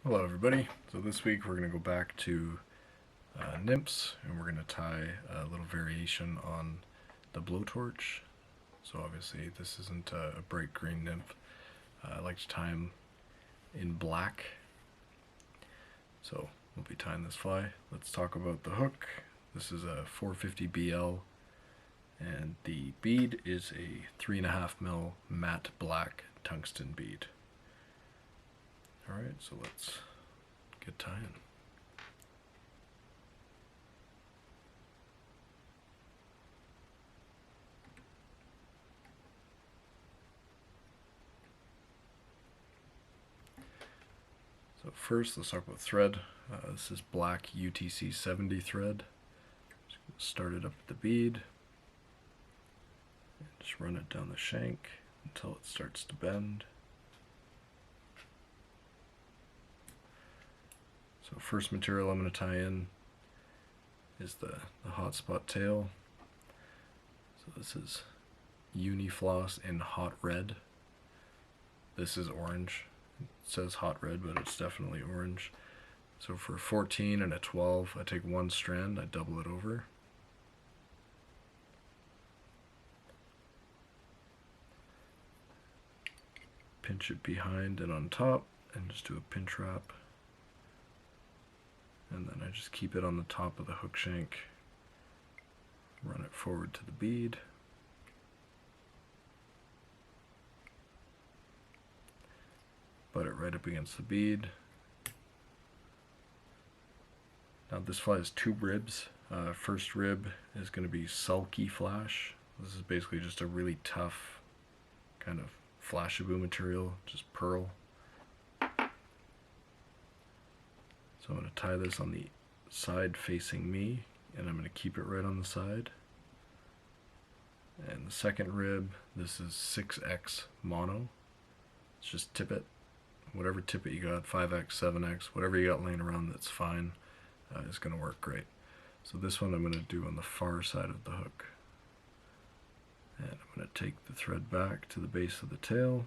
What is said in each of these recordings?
Hello everybody. So this week we're going to go back to nymphs, and we're going to tie a little variation on the blowtorch. So obviously this isn't a bright green nymph. I like to tie them in black. So we'll be tying this fly. Let's talk about the hook. This is a 450 BL, and the bead is a 3.5mm matte black tungsten bead. Alright, so let's get tying. So first, let's talk about thread. This is black UTC 70 thread. Just start it up at the bead. Just run it down the shank until it starts to bend. So first material I'm going to tie in is the hotspot tail. So this is Uni-floss in hot red. This is orange. It says hot red, but it's definitely orange. So for a 14 and a 12, I take one strand, I double it over. Pinch it behind and on top, and just do a pinch wrap. And then I just keep it on the top of the hook shank, run it forward to the bead, butt it right up against the bead. Now this fly has two ribs. First rib is going to be Sulky flash. This is basically just a really tough kind of flashaboo material, just pearl. So I'm going to tie this on the side facing me, and I'm going to keep it right on the side. And the second rib, this is 6X mono. It's just tippet. Whatever tippet you got, 5X, 7X, whatever you got laying around that's fine, is going to work great. So this one I'm going to do on the far side of the hook. And I'm going to take the thread back to the base of the tail.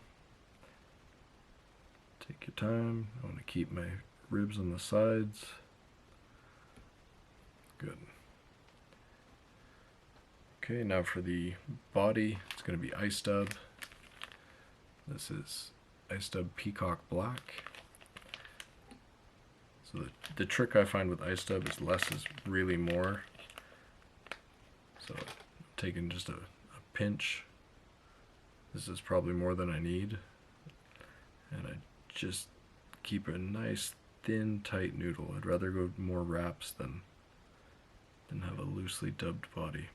Take your time. I want to keep my ribs on the sides. Good. Okay, now for the body, it's going to be ice dub. This is ice dub Peacock black. So the trick I find with ice dub is less is really more. So I'm taking just a pinch. This is probably more than I need. And I just keep a nice thin, tight noodle. I'd rather go more wraps than have a loosely dubbed body.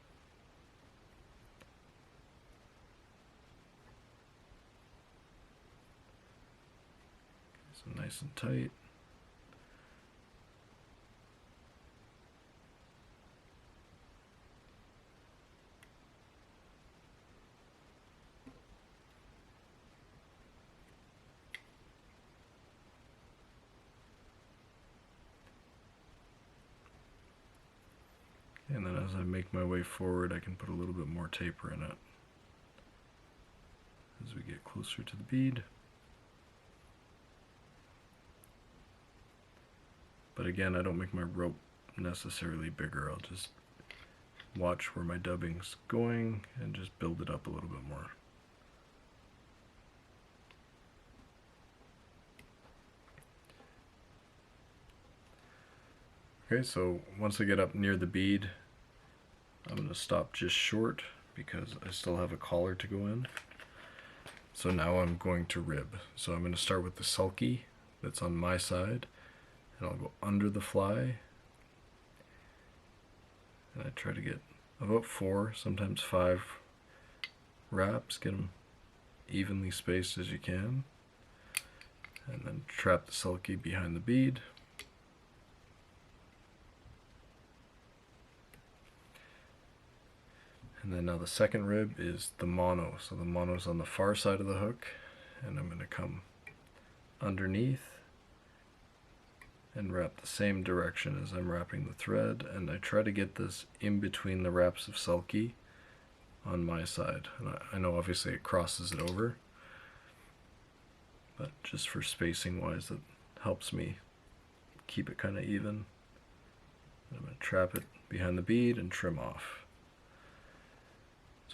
So nice and tight. And then as I make my way forward, I can put a little bit more taper in it as we get closer to the bead. But again, I don't make my rope necessarily bigger. I'll just watch where my dubbing's going and just build it up a little bit more. Okay, so once I get up near the bead, I'm going to stop just short because I still have a collar to go in. So now I'm going to rib. So I'm going to start with the Sulky that's on my side, and I'll go under the fly, and I try to get about 4, sometimes 5 wraps, get them evenly spaced as you can, and then trap the Sulky behind the bead. And then now the second rib is the mono. So the mono's on the far side of the hook, and I'm going to come underneath and wrap the same direction as I'm wrapping the thread, and I try to get this in between the wraps of Sulky on my side. And I know obviously it crosses it over, but just for spacing wise, that helps me keep it kind of even. I'm going to trap it behind the bead and trim off.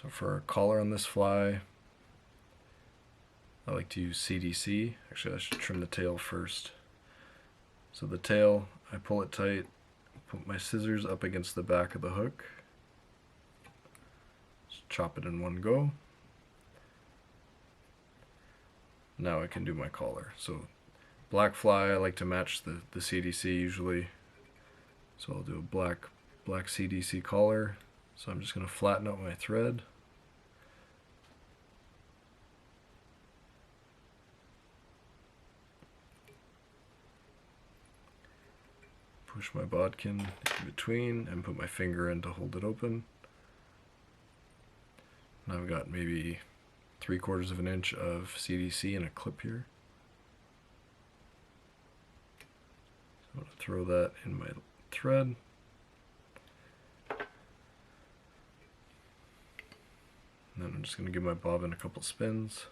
So for a collar on this fly, I like to use CDC. Actually, I should trim the tail first. So the tail, I pull it tight, put my scissors up against the back of the hook, just chop it in one go. Now I can do my collar. So black fly, I like to match the CDC usually. So I'll do a black CDC collar. So I'm just going to flatten out my thread. Push my bodkin in between and put my finger in to hold it open. Now I've got maybe 3/4 of an inch of CDC and a clip here. So I'm going to throw that in my thread. And then I'm just going to give my bobbin a couple spins.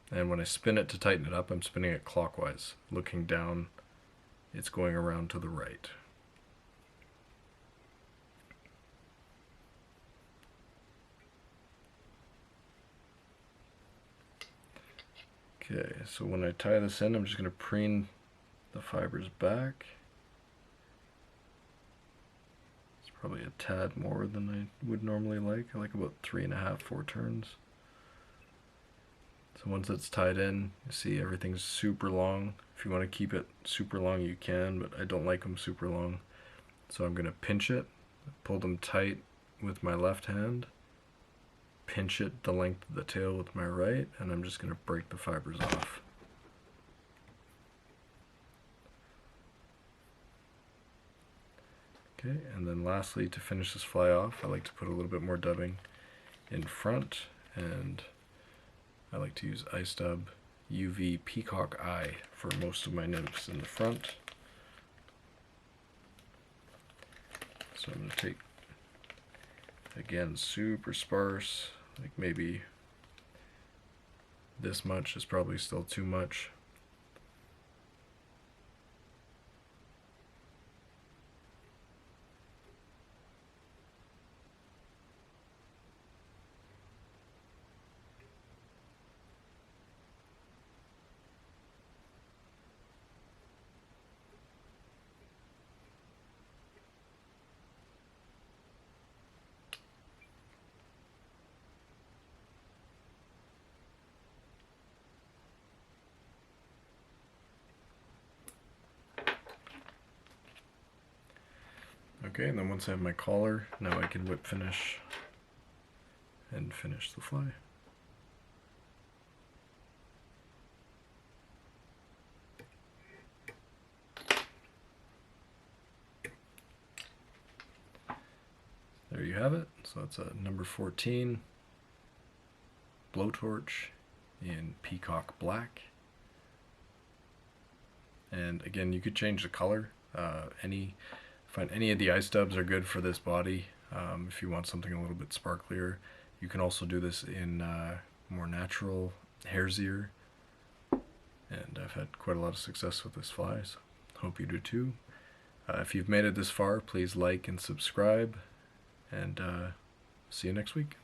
And when I spin it to tighten it up, I'm spinning it clockwise, looking down. It's going around to the right. Okay, so when I tie this in, I'm just going to preen the fibers back. It's probably a tad more than I would normally like. I like about 3.5, 4 turns. So once it's tied in, you see everything's super long. If you want to keep it super long, you can, but I don't like them super long. So I'm going to pinch it, pull them tight with my left hand, pinch it the length of the tail with my right, and I'm just going to break the fibers off. Okay, and then lastly, to finish this fly off, I like to put a little bit more dubbing in front, and I like to use ice dub UV Peacock Eye for most of my nymphs in the front. So I'm going to take, again, super sparse, like maybe this much is probably still too much. Okay, and then once I have my collar, now I can whip finish and finish the fly. There you have it. So that's a number 14 Blowtorch in Peacock Black. And again, you could change the color. Find any of the ice dubs are good for this body. If you want something a little bit sparklier, you can also do this in more natural hare's ear. And I've had quite a lot of success with this fly, so hope you do too. If you've made it this far, please like and subscribe, and see you next week.